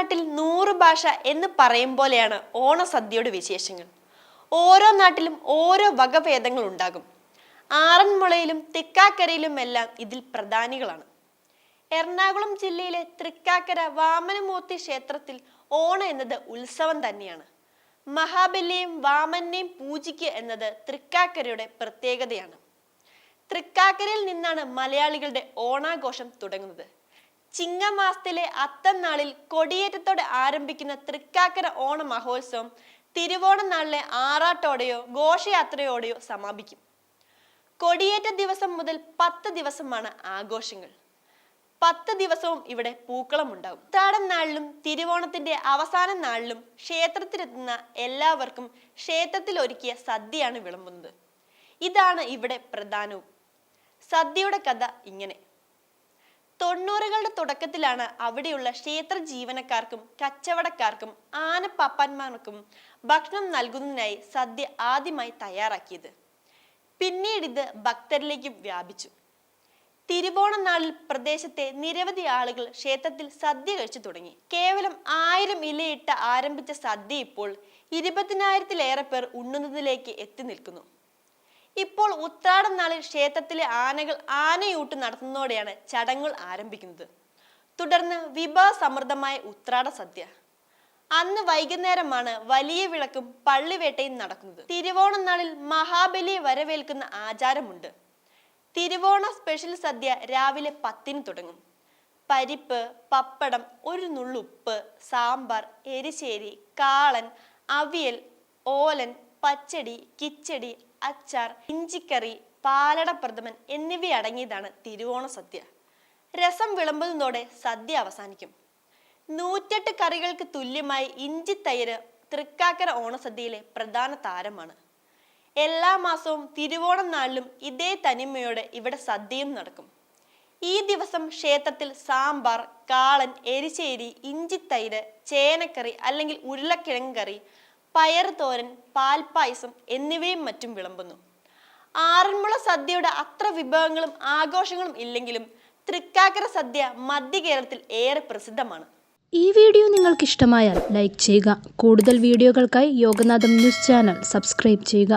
നാട്ടിൽ 100 ഭാഷ എന്ന് പറയും പോലെയാണ് ഓണസദ്യയുടെ വിശേഷങ്ങൾ. ഓരോ നാട്ടിലും ഓരോ വകഭേദങ്ങൾ ഉണ്ടാകും. ആറന്മുളയിലും തൃക്കാക്കരയിലുമെല്ലാം ഇതിൽ പ്രധാനികളാണ്. എറണാകുളം ജില്ലയിലെ തൃക്കാക്കര വാമനമൂർത്തി ക്ഷേത്രത്തിൽ ഓണം എന്നത് ഉത്സവം തന്നെയാണ്. മഹാബലിയെയും വാമനെയും പൂജിക്കുക എന്നത് തൃക്കാക്കരയുടെ പ്രത്യേകതയാണ്. തൃക്കാക്കരയിൽ നിന്നാണ് മലയാളികളുടെ ഓണാഘോഷം തുടങ്ങുന്നത്. ചിങ്ങമാസത്തിലെ അത്തം നാളിൽ കൊടിയേറ്റത്തോടെ ആരംഭിക്കുന്ന തൃക്കാക്കര ഓണ മഹോത്സവം തിരുവോണ നാളിലെ ആറാട്ടോടെയോ ഘോഷയാത്രയോടെയോ സമാപിക്കും. കൊടിയേറ്റ ദിവസം മുതൽ 10 ദിവസമാണ് ആഘോഷങ്ങൾ. 10 ദിവസവും ഇവിടെ പൂക്കളം ഉണ്ടാകും. ഉത്രാടം നാളിലും തിരുവോണത്തിന്റെ അവസാന നാളിലും ക്ഷേത്രത്തിലെത്തുന്ന എല്ലാവർക്കും ക്ഷേത്രത്തിൽ ഒരുക്കിയ സദ്യയാണ് വിളമ്പുന്നത്. ഇതാണ് ഇവിടെ പ്രധാനവും. സദ്യയുടെ കഥ ഇങ്ങനെ. 90കളുടെ തുടക്കത്തിലാണ് അവിടെയുള്ള ക്ഷേത്ര ജീവനക്കാർക്കും കച്ചവടക്കാർക്കും ആനപ്പാപ്പാന്മാർക്കും ഭക്ഷണം നൽകുന്നതിനായി സദ്യ ആദ്യമായി തയ്യാറാക്കിയത്. പിന്നീട് ഇത് ഭക്തരിലേക്കും വ്യാപിച്ചു. തിരുവോണ നാളിൽ പ്രദേശത്തെ നിരവധി ആളുകൾ ക്ഷേത്രത്തിൽ സദ്യ കഴിച്ചു തുടങ്ങി. കേവലം 1000 ഇലയിട്ട് ആരംഭിച്ച സദ്യ ഇപ്പോൾ 20,000-ലേറെ പേർ ഉണ്ണുന്നതിലേക്ക് എത്തി നിൽക്കുന്നു. ഇപ്പോൾ ഉത്രാടം നാളിൽ ക്ഷേത്രത്തിലെ ആനകൾ ആനയൂട്ട് നടത്തുന്നതോടെയാണ് ചടങ്ങുകൾ ആരംഭിക്കുന്നത്. തുടർന്ന് വിഭവസമൃദ്ധമായ ഉത്രാട സദ്യ. അന്ന് വൈകുന്നേരമാണ് വലിയ വിളക്കും പള്ളിവേട്ടയും നടക്കുന്നത്. തിരുവോണ നാളിൽ മഹാബലിയെ വരവേൽക്കുന്ന ആചാരമുണ്ട്. തിരുവോണ സ്പെഷ്യൽ സദ്യ രാവിലെ 10-ന് തുടങ്ങും. പരിപ്പ്, പപ്പടം, ഒരു നുള്ളുപ്പ്, സാമ്പാർ, എരിശ്ശേരി, കാളൻ, അവിയൽ, ഓലൻ, പച്ചടി, കിച്ചടി, അച്ചാർ, ഇഞ്ചിക്കറി, പാലട പ്രഥമൻ എന്നിവയടങ്ങിയതാണ് തിരുവോണ സദ്യ. രസം വിളമ്പുന്നതോടെ സദ്യ അവസാനിക്കും. 108 കറികൾക്ക് തുല്യമായി ഇഞ്ചിത്തൈര് തൃക്കാക്കര ഓണസദ്യയിലെ പ്രധാന താരമാണ്. എല്ലാ മാസവും തിരുവോണം നാളിലും ഇതേ തനിമയോടെ ഇവിടെ സദ്യയും നടക്കും. ഈ ദിവസം ക്ഷേത്രത്തിൽ സാമ്പാർ, കാളൻ, എരിശ്ശേരി, ഇഞ്ചിത്തൈര്, ചേനക്കറി അല്ലെങ്കിൽ ഉരുളക്കിഴങ്ങ് കറി, പയർ തോരൻ, പാൽപ്പായസം എന്നിവയും മറ്റും വിളമ്പുന്നു. ആറന്മുള സദ്യയുടെ അത്ര വിഭവങ്ങളും ആഘോഷങ്ങളും ഇല്ലെങ്കിലും തൃക്കാക്കര സദ്യ മധ്യ കേരളത്തിൽ ഏറെ പ്രസിദ്ധമാണ്. ഈ വീഡിയോ നിങ്ങൾക്ക് ഇഷ്ടമായാൽ ലൈക്ക് ചെയ്യുക. കൂടുതൽ വീഡിയോകൾക്കായി യോഗനാഥം ന്യൂസ് ചാനൽ സബ്സ്ക്രൈബ് ചെയ്യുക.